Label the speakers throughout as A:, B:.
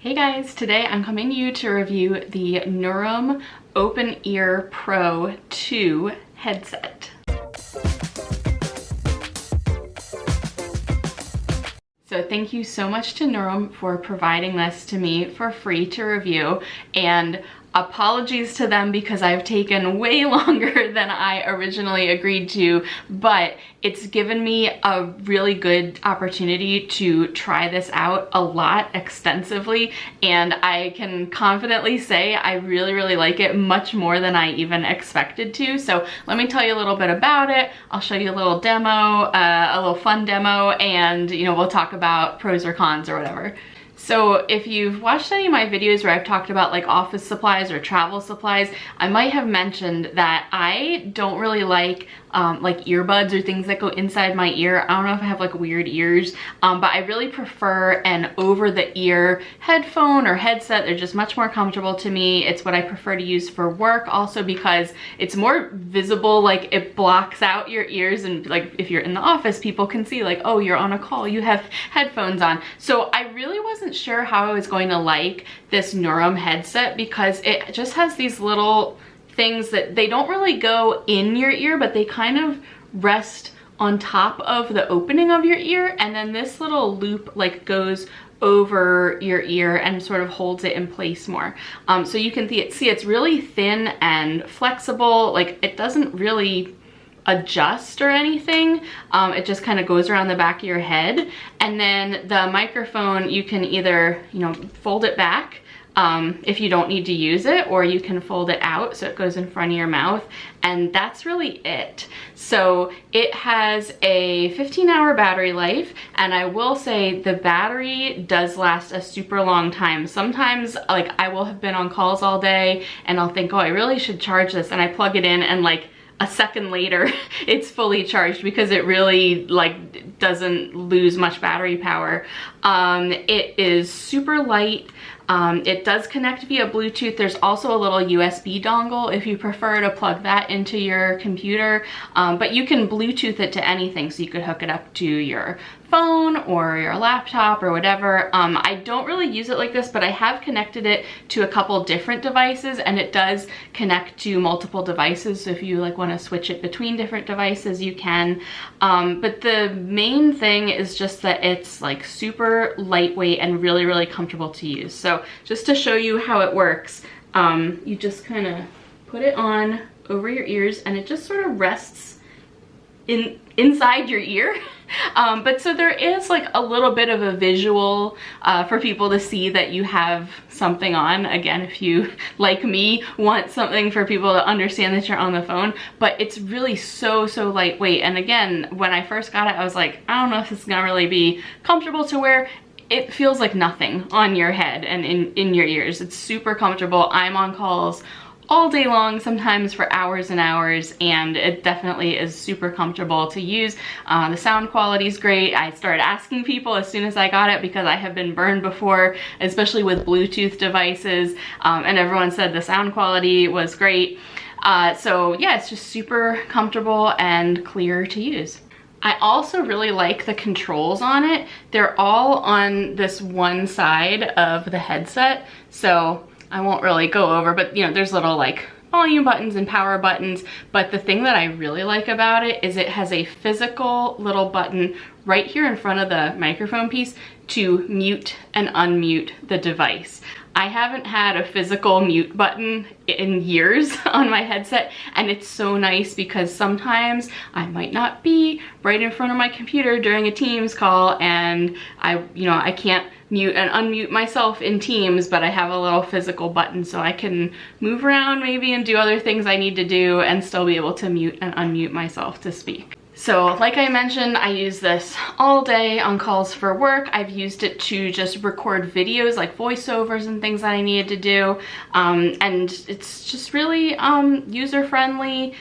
A: Hey guys, today I'm coming to you to review the NUROUM OpenEar Pro 2 headset. So thank you so much to NUROUM for providing this to me for free to review, and apologies to them because I've taken way longer than I originally agreed to, but it's given me a really good opportunity to try this out a lot extensively, and I can confidently say I really like it much more than I even expected to. So let me tell you a little bit about it. I'll show you a little demo, a little fun demo, and we'll talk about pros or cons or whatever. So if you've watched any of my videos where I've talked about like office supplies or travel supplies, I might have mentioned that I don't really like earbuds or things that go inside my ear. I don't know if I have like weird ears, but I really prefer an over-the-ear headphone or headset. They're just much more comfortable to me. It's what I prefer to use for work also because it's more visible, like it blocks out your ears, and like if you're in the office, people can see like, oh, you're on a call, you have headphones on. So I really wasn't sure how I was going to like this NUROUM headset because it just has these little things that they don't really go in your ear, but they kind of rest on top of the opening of your ear, and then this little loop like goes over your ear and sort of holds it in place more. So you can see it's really thin and flexible. Like it doesn't really adjust or anything. It just kind of goes around the back of your head, and then the microphone, you can either fold it back if you don't need to use it, or you can fold it out so it goes in front of your mouth, and that's really it. So it has a 15-hour battery life, and I will say the battery does last a super long time. Sometimes like I will have been on calls all day and I'll think, oh, I really should charge this, and I plug it in and like a second later it's fully charged because it really like doesn't lose much battery power. It is super light. It does connect via Bluetooth. There's also a little USB dongle if you prefer to plug that into your computer, but you can Bluetooth it to anything, so you could hook it up to your phone or your laptop or whatever. I don't really use it like this, but I have connected it to a couple different devices, and it does connect to multiple devices, so if you like want to switch it between different devices, you can. But the main thing is just that it's like super lightweight and really comfortable to use. So just to show you how it works, you just kind of put it on over your ears, and it just sort of rests inside your ear. But so there is like a little bit of a visual for people to see that you have something on. Again, if you, like me, want something for people to understand that you're on the phone, but it's really so lightweight. And again, when I first got it, I was like, I don't know if this is gonna really be comfortable to wear. It feels like nothing on your head and in your ears. It's super comfortable. I'm on calls all day long, sometimes for hours and hours, and it definitely is super comfortable to use. The sound quality is great. I started asking people as soon as I got it because I have been burned before, especially with Bluetooth devices, and everyone said the sound quality was great. So yeah, it's just super comfortable and clear to use. I also really like the controls on it. They're all on this one side of the headset, so I won't really go over, but there's little like volume buttons and power buttons, but the thing that I really like about it is it has a physical little button right here in front of the microphone piece to mute and unmute the device. I haven't had a physical mute button in years on my headset, and it's so nice because sometimes I might not be right in front of my computer during a Teams call, and I can't mute and unmute myself in Teams, but I have a little physical button so I can move around maybe and do other things I need to do and still be able to mute and unmute myself to speak. So like I mentioned, I use this all day on calls for work. I've used it to just record videos like voiceovers and things that I needed to do. And it's just really user-friendly,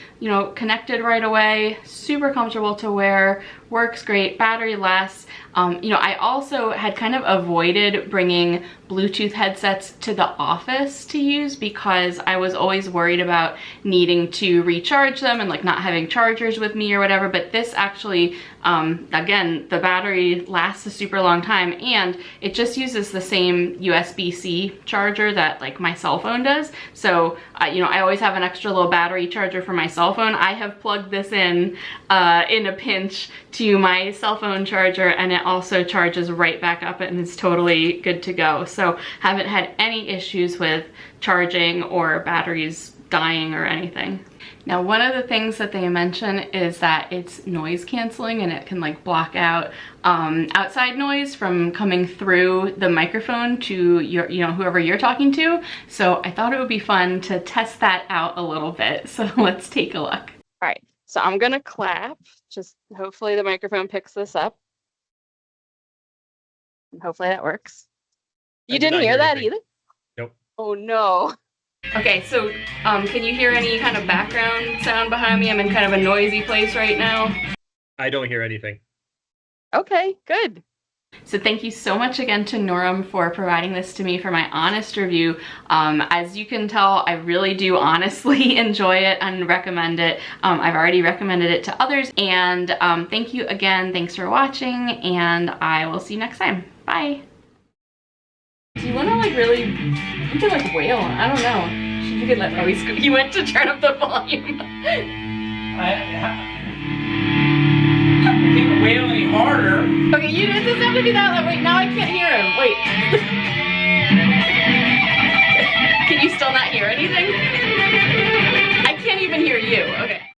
A: connected right away, super comfortable to wear, works great, battery lasts. You know, I also had kind of avoided bringing Bluetooth headsets to the office to use because I was always worried about needing to recharge them and like not having chargers with me or whatever. But this actually, again, the battery lasts a super long time, and it just uses the same USB-C charger that like my cell phone does. So, you know, I always have an extra little battery charger for my cell phone. I have plugged this in a pinch to my cell phone charger, and it also charges right back up and is totally good to go. So haven't had any issues with charging or batteries dying or anything. Now, one of the things that they mention is that it's noise canceling, and it can like block out outside noise from coming through the microphone to your, you know, whoever you're talking to. So I thought it would be fun to test that out a little bit. So let's take a look. All right, so I'm gonna clap. Just hopefully the microphone picks this up. And hopefully that works. You didn't hear that either?
B: Nope.
A: Oh no. Okay, so can you hear any kind of background sound behind me? I'm in kind of a noisy place right now.
B: I don't hear anything.
A: Okay, good. So thank you so much again to NUROUM for providing this to me for my honest review. As you can tell, I really do honestly enjoy it and recommend it. I've already recommended it to others, and thank you again. Thanks for watching, and I will see you next time. Bye. Do you want to like really, you could like wail, I don't know. You could let, oh, he went to turn up the volume.
C: I can't wail any harder.
A: Okay, you it doesn't have to be that loud. Wait, now I can't hear him. Wait. Can you still not hear anything? I can't even hear you. Okay.